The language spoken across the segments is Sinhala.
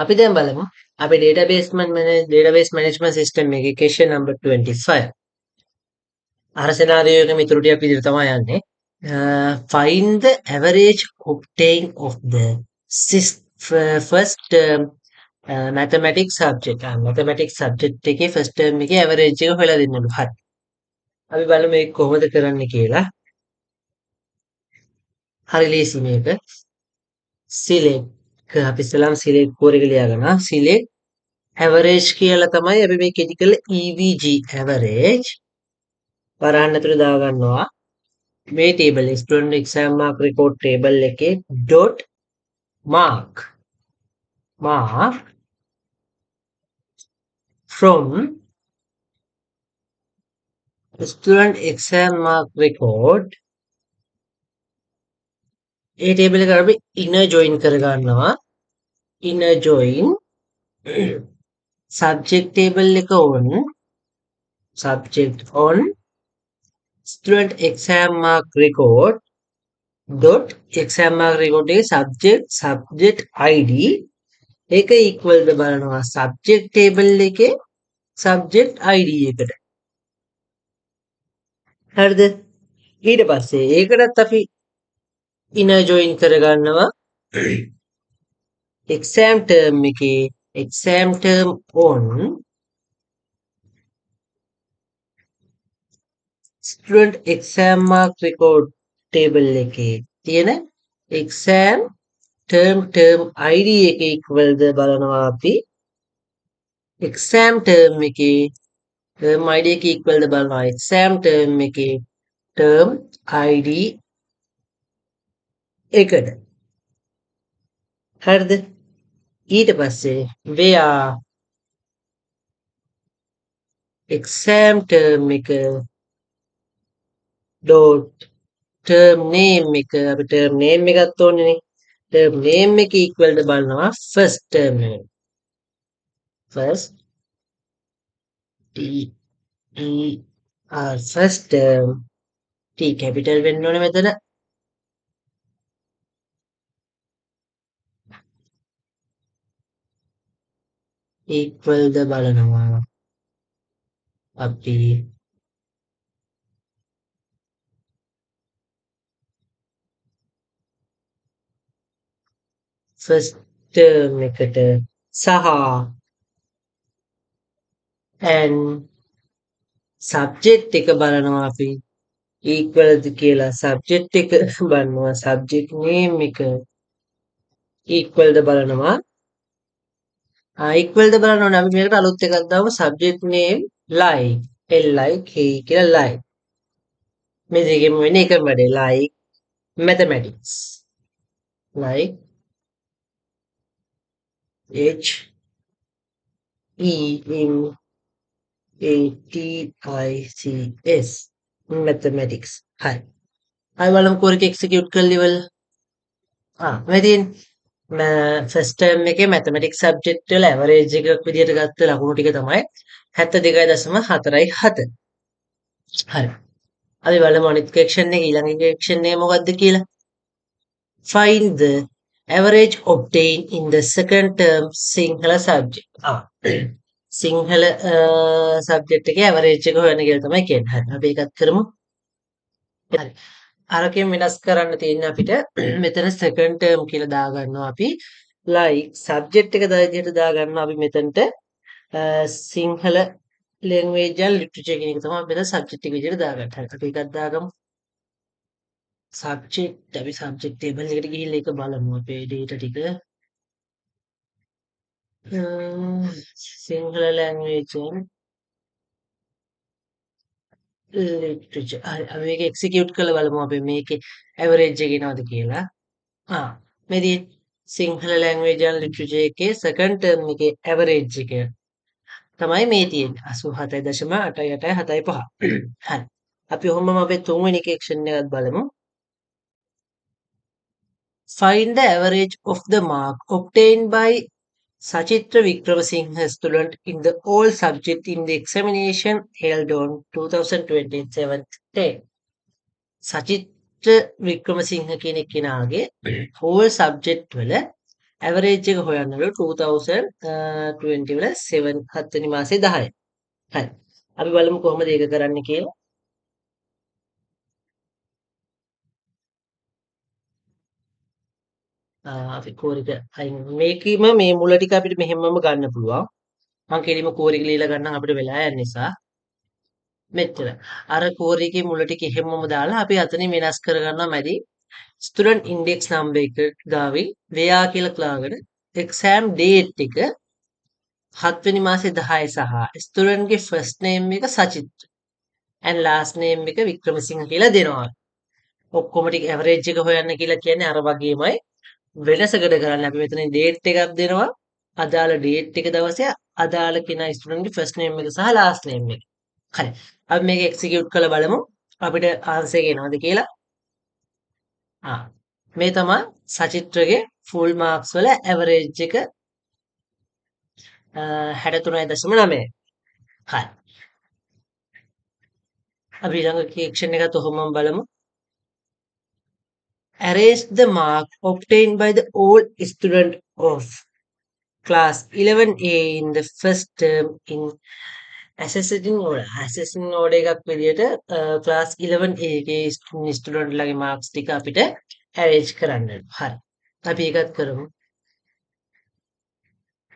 අපි දැන් බලමු අපි database management system එකේ question number 25. අර scenario එක මිතුරු ටිකක් විදිහට තමයි යන්නේ. Find the average obtain of the first term mathematics subject. mathematics subject එකේ first term එකේ average එක හොයලා දෙන්නලු. හරි. අපි බලමු මේක කොහොමද කරන්න කියලා. හරි ලේසි මේක. select අපි ඉස්සෙල්ලාම select core එක ලියා ගන්නවා. select average කියලා තමයි අපි මේ කෙටි කළ EVG average වරහන් ඇතුළේ දා ගන්නවා මේ table student exam mark record table එකේ dot mark from student exam mark record A table එක අපි inner join කර ගන්නවා inner join subject table එක on subject on student exam mark record dot exam mark record එකේ subject id ඒක equal ද බලනවා subject table එකේ subject id එකට හරිද ඊට පස්සේ ඒකටත් අපි inner join කරගන්නවා exam term එකේ exam term on student exam mark record table එකේ තියෙන exam term id එක equal ද බලනවා අපි exam term එකේ term id එක equal ද බලනවා exam term එකේ term id එකට හරිද ඊට පස්සේ where exam term එක dot term name එක අපි term name එකත් ඕනේ නේ term name එක equal ද බලනවා first term එක first t e r first term t capital වෙන්න ඕනේ මෙතන equal ද බලනවා අපි first term එකට සහ and subject එක බලනවා අපි equal ද කියලා subject එක බලනවා subject name එක equal ද බලනවා equal ද බලන්න ඕනේ අපි මේකට අලුත් එකක් දාමු subject name like like කියලා like මේ දෙකෙම වෙන්නේ එකම වැඩේ like mathematics like h e m a t i c s mathematics හරි අය බලමු කෝර එක execute කරලා ඉවරල මේ තියෙන්නේ first term එකේ mathematics subject වල average එකක් විදිහට ගත්ත ලකුණු ටික තමයි 72.47 හරි අපි බලමු අනිත් question එක ඊළඟ question එක මොකක්ද කියලා find the average obtained in the second term sinhala subject sinhala subject එකේ average එක හොයන්න කියලා තමයි කියන්නේ හරි අපි ඒකත් කරමු හරි අරකින් වෙනස් කරන්න තියෙන්නේ අපිට මෙතන second term කියලා දා ගන්නවා අපි like subject එක විදිහට දා ගන්නවා අපි මෙතනට සිංහල language and literature කියන එක තමයි මෙතන subject එක විදිහට දාගන්න. හරි අපි එකක් දාගමු. subject අපි subject table එකට ගිහිල්ලා ඒක බලමු අපේ data ටික. Sinhala language and literature. හරි අපි මේක execute කරලා බලමු අපි මේකේ average එක එනවද කියලා. මේ සිංහල language and literature එකේ second term එකේ average එක තමයි මේ තියෙන්නේ 87.885 හරි අපි ඔහොමම අපේ තුන්වෙනි question එකත් බලමු find the average of the mark obtained by Sachitra Wickramasinghe student in the all subject in the examination held on 2027 day Sachitra Wickramasinghe කියන කෙනාගේ all subject වල ඇවරේජ් එක හොයන්නලු 2020 වල 7 වෙනි මාසේ 10. හරි. අපි බලමු කොහොමද ඒක කරන්න කියලා. අපි කෝරික අයින් මේකෙම මේ මුල ටික අපිට මෙහෙමම ගන්න පුළුවන්. මම කෙලිම කෝරික ලියලා ගන්නම් අපිට වෙලා යන නිසා. මෙච්චර. අර කෝරිකේ මුල ටික එහෙමම දාලා අපි අතනින් වෙනස් කරගන්නවා මැදි ස්ටුඩන්ට් ඉන්ඩෙක්ස් නම්බර් එක ගාවින් වෙයා කියලා ක්ලාගෙන එක්සෑම් ඩේට් එක 7 වෙනි මාසේ 10 සහ ස්ටුඩන්ට්ගේ ෆස්ට් නේම් එක සචිත් and last name එක වික්‍රමසිංහ කියලා දෙනවා. ඔක්කොම ටික ඇවරේජ් එක හොයන්න කියලා කියන්නේ අර වගේමයි. වෙනසකට කරන්න අපි මෙතන ඩේට් එකක් දෙනවා. අදාළ ඩේට් එක දවසේ අදාළ කෙනා ස්ටුඩන්ට්ගේ ෆස්ට් නේම් එක සහ ලාස්ට් නේම් එක. හරි. අපි මේක එක්සිකියුට් කරලා බලමු. අපිට ආන්සර් එක එනවද කියලා. මේ තමයි සචිත්‍රගේ ෆුල් මාක්ස් වල ඇවරේජ් එක 63.9. හරි. අපි ඊළඟ ක්වෙස්චන් එකත් ඔහොමම බලමු. Arrange the mark obtained by the all student of class 11A in the first term in assessing order. Assessing order එකක් විදිහට class 11A එකේ ස්ටුඩන්ට් ලගේ මාක්ස් ටික අපිට arrange කරන්න. හරි. අපි ඒකත් කරමු.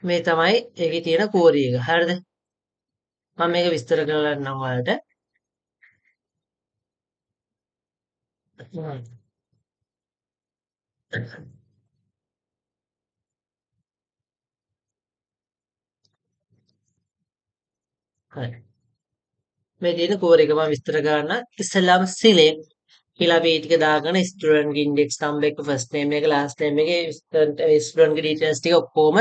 මේ තමයි ඒකේ තියෙන කෝරි එක. හරිද? මම මේක විස්තර කරලා ගන්නම් ඔයාලට. හරි. මේ තියෙන කෝරි එක මම විස්තර කරන්න. ඉස්සෙල්ලාම select කියලා අපි ටික දාගෙන ස්ටුඩන්ට්ගේ ඉන්ඩෙක්ස් නම්බර් එක ෆස්ට් නේම් එක ලාස්ට් නේම් එක ස්ටුඩන්ට්ගේ ඩීටේල්ස් ටික ඔක්කොම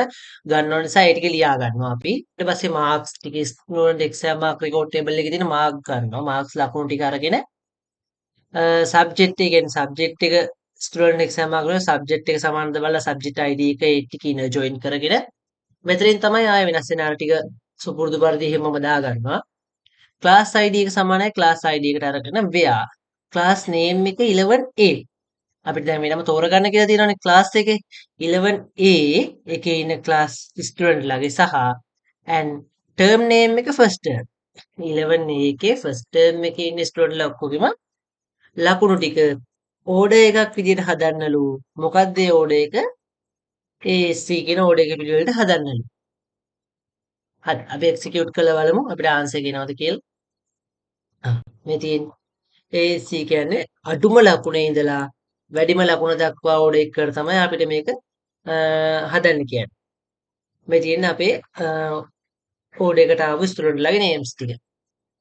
ගන්න ඕන නිසා ඒ ටික ලියා ගන්නවා අපි. ඊට පස්සේ මාක්ස් ටික student exam mark record table එකේ තියෙන මාක් ගන්නවා. මාක්ස් ලකුණු ටික අරගෙන සබ්ජෙක්ට් එකෙන් සබ්ජෙක්ට් එක ස්ටුඩන්ට් එක්සෑම් මාක් වල සබ්ජෙක්ට් එක සමානද බලලා සබ්ජෙක්ට් ID එක ඒ ටික ඉන ජොයින් කරගෙන මෙතනින් තමයි ආයෙ වෙනස් වෙන අර ටික සුපුරුදු පරිදි එහෙමම දා ගන්නවා. ක්ලාස් ID එක සමානයි ක්ලාස් ID එකට අරගෙන where ක්ලාස් නේම් එක 11A අපිට දැන් වෙනම තෝරගන්න කියලා තියෙනවානේ ක්ලාස් එකේ 11A එකේ ඉන්න ක්ලාස් ස්ටුඩන්ට් ලගේ සහ and term name එක first term 11A එකේ first term එකේ ඉන්න ස්ටුඩන්ට් ලා ඔක්කොගෙම ලකුණු ටික ඕඩර් එකක් විදිහට හදන්නලු මොකක්ද ඒ ඕඩර් එක ASC කියන ඕඩර් එක පිළිවෙලට හදන්නලු හරි අපි එක්සිකියුට් කරලා බලමු අපිට ආන්සර් එක එනවද කියලා මේ තියෙන ASC කියන්නේ අඩුම ලකුණේ ඉඳලා වැඩිම ලකුණ දක්වා ඕඩර් එකකට තමයි අපිට මේක හදන්න කියන්නේ මේ තියෙන අපේ ඕඩර් එකට ආව ස්ටුඩන්ට් ලාගේ නේම්ස් ටික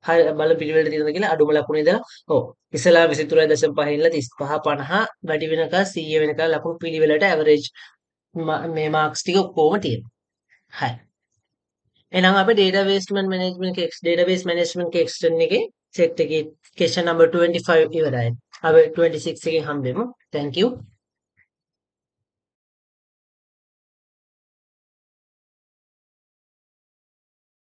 හරි බල පිළිවෙලට තියෙනවද කියලා අඩුම ලකුණේ ඉඳලා ඔව් ඉස්සලා 23.5 ඉඳලා 35 50 වැඩි වෙනකන් 100 වෙනකන් ලකුණු පිළිවෙලට ඇවරේජ් මේ මාක්ස් ටික ඔක්කොම තියෙනවා. හරි. එහෙනම් අපි database management එක්ස්ටෙන්ෂන් එකේ සෙට් එකේ question number 25 ඉවරයි. අපි 26 එකෙන් හම්බෙමු. Thank you.